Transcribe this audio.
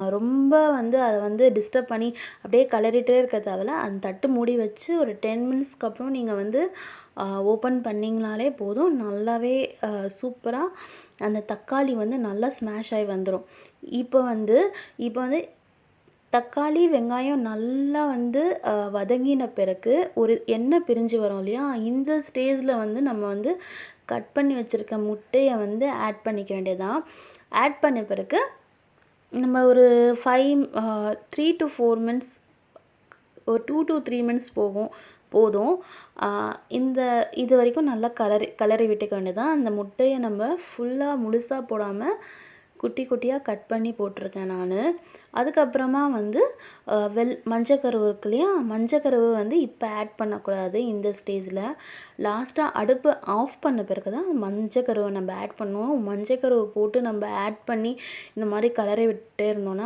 ரொம்ப வந்து அத வந்து டிஸ்டர்ப் பண்ணி அப்படியே கிளறிட்டே இருக்க தேவையில்ல. அந்த தட்டு மூடி வச்சு ஒரு 10 மினிட்ஸ்க்கு அப்புறம் நீங்க வந்து ஓப்பன் பண்ணிங்கனாலே போதும். நல்லாவே சூப்பரா அந்த தக்காளி வந்து நல்லா ஸ்மாஷ் ஆயி வந்துரும். இப்போ வந்து இப்போ வந்து தக்காளி, வெங்காயம் நல்லா வந்து வதங்கின பிறகு ஒரு எண்ணெய் பிரிஞ்சு வரும் இல்லையா? இந்த ஸ்டேஜ்ல வந்து நம்ம வந்து கட் பண்ணி வச்சிருக்க முட்டைய வந்து ஆட் பண்ணிக்க வேண்டியது தான். ஆட் பண்ண பிறகு நம்ம ஒரு 3 to 4 மினிட்ஸ் ஒரு 2 to 3 மினிட்ஸ் போதும். அ இந்த இது வரைக்கும் நல்லா கிளறி விட்டுக்க வேண்டியது தான். அந்த முட்டைய நம்ம ஃபுல்லா முழுசா போடாம குட்டி குட்டியா கட் பண்ணி போட்டிருக்கேன் நானு. அதுக்கப்புறமா வந்து மஞ்சக்கருவு இருக்கு இல்லையா? மஞ்சக்கருவு வந்து இப்போ ஆட் பண்ணக்கூடாது இந்த ஸ்டேஜில. லாஸ்ட்டா அடுப்பு ஆஃப் பண்ண பிறகு தான் மஞ்சக்கருவ நம்ம ஆட் பண்ணுவோம். மஞ்சக்கருவ போட்டு நம்ம ஆட் பண்ணி இந்த மாரி கிளறி விட்டுட்டே இருந்தோம்னா